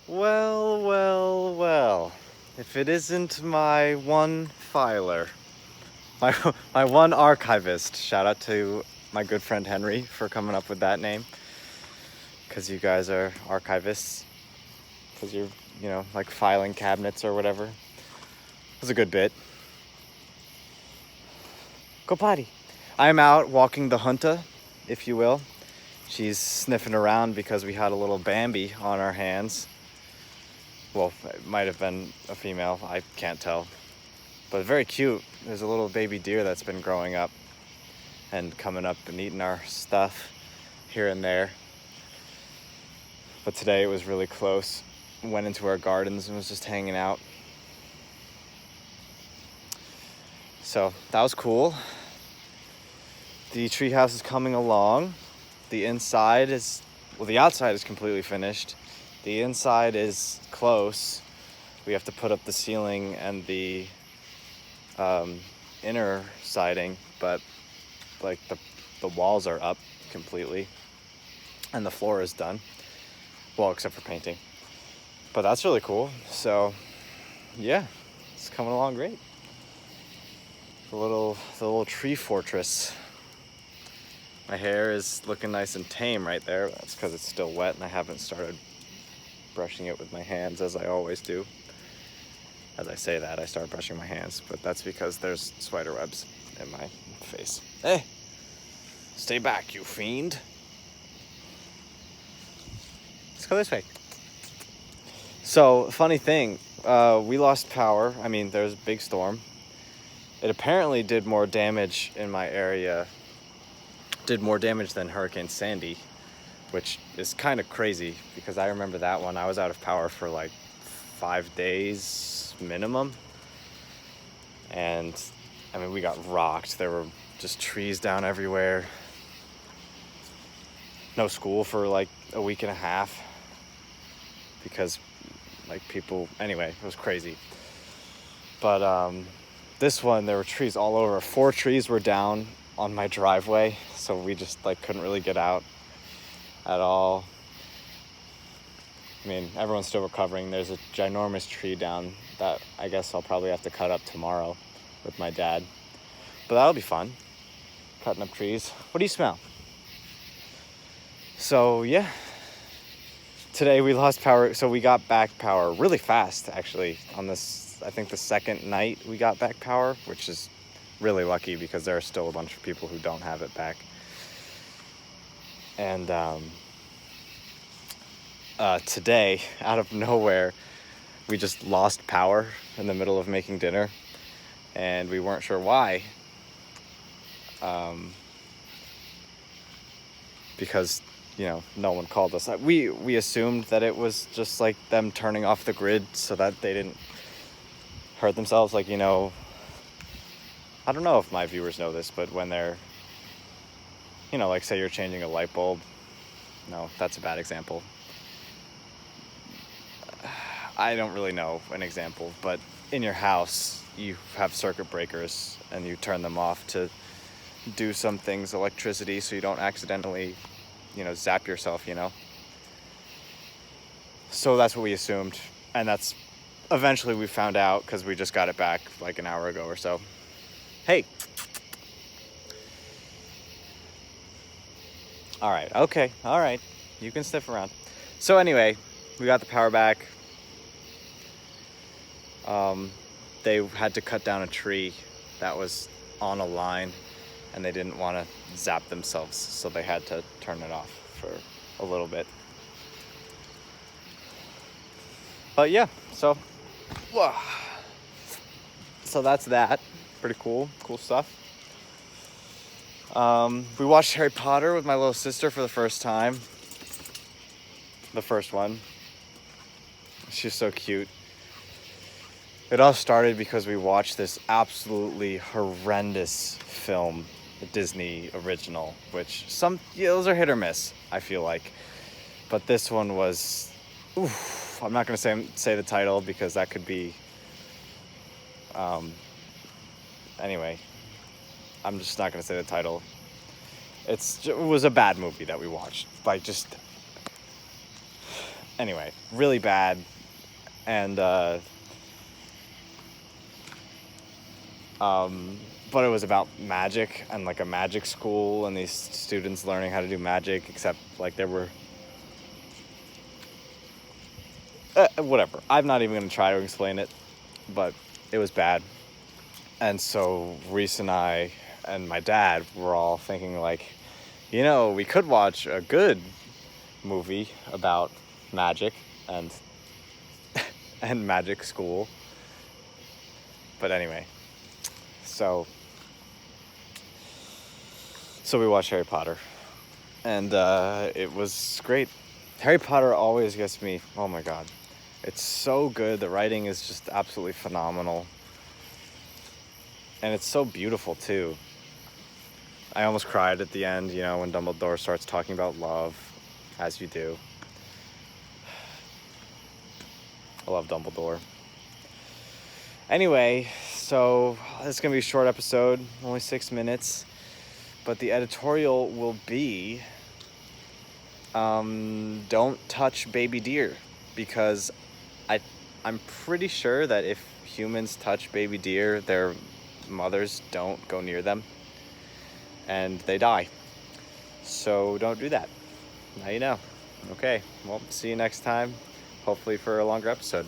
Well, well, well. If it isn't my one filer, my, my one archivist. Shout out to my good friend Henry for coming up with that name. Because you guys are archivists. Because you're, like filing cabinets or whatever. It was a good bit. Go potty. I'm out walking the hunter, if you will. She's sniffing around because we had a little Bambi on our hands. Well, it might have been a female, I can't tell. But very cute. There's a little baby deer that's been growing up and coming up and eating our stuff here and there. But today it was really close. Went into our gardens and was just hanging out. So that was cool. The treehouse is coming along. The inside is, the outside is completely finished. The inside is close. We have to put up the ceiling and the inner siding, but like the walls are up completely and the floor is done. Well, except for painting. But that's really cool. So yeah, it's coming along great. The little tree fortress. My hair is looking nice and tame right there. That's because it's still wet and I haven't started brushing it with my hands as I always do. As I say that, I start brushing my hands, but that's because there's spider webs in my face. Hey, stay back, you fiend. Let's go this way. So, funny thing, we lost power. I mean, there was a big storm. It apparently did more damage in my area, did more damage than Hurricane Sandy, which is kind of crazy because I remember that one. I was out of power for like 5 days minimum. And I mean, we got rocked. There were just trees down everywhere. No school for like a week and a half because like people, anyway, it was crazy. But this one, there were trees all over. 4 trees were down on my driveway, so we just like couldn't really get out at all. I mean, everyone's still recovering. There's a ginormous tree down that I guess I'll probably have to cut up tomorrow with my dad. But that'll be fun, cutting up trees. What do you smell? So yeah, today we lost power, so we got back power really fast actually on this. I think the second night we got back power, which is really lucky because there are still a bunch of people who don't have it back. And today, out of nowhere, we just lost power in the middle of making dinner, and we weren't sure why. Because no one called us. We assumed that it was just like them turning off the grid so that they didn't hurt themselves. Like, I don't know if my viewers know this, but when they're, like say you're changing a light bulb. No, that's a bad example. I don't really know an example, but in your house, you have circuit breakers and you turn them off to do some things, electricity, so you don't accidentally, zap yourself, So that's what we assumed. And that's eventually we found out because we just got it back like an hour ago or so. Hey. All right. Okay. All right. You can sniff around. So anyway, we got the power back. They had to cut down a tree that was on a line and they didn't want to zap themselves, so they had to turn it off for a little bit. But yeah, so that's that. Pretty cool stuff. We watched Harry Potter with my little sister for the first time. The first one. She's so cute. It all started because we watched this absolutely horrendous film, a Disney original, which those are hit or miss, I feel like. But this one was, I'm not going to say the title because that could be, anyway, I'm just not going to say the title. It was a bad movie that we watched. Like, just, anyway, really bad. And but it was about magic and like a magic school and these students learning how to do magic, except like there were whatever. I'm not even going to try to explain it, but it was bad. And so Reese and I and my dad were all thinking like, we could watch a good movie about magic and and magic school. But anyway, so we watched Harry Potter, and it was great. Harry Potter always gets me. Oh my god, it's so good. The writing is just absolutely phenomenal, and it's so beautiful too. I almost cried at the end, when Dumbledore starts talking about love, as you do. I love Dumbledore. Anyway, so this is going to be a short episode, only 6 minutes, but the editorial will be, don't touch baby deer, because I'm pretty sure that if humans touch baby deer, their mothers don't go near them, and they die. So don't do that. Now you know. Okay, well, see you next time, hopefully for a longer episode.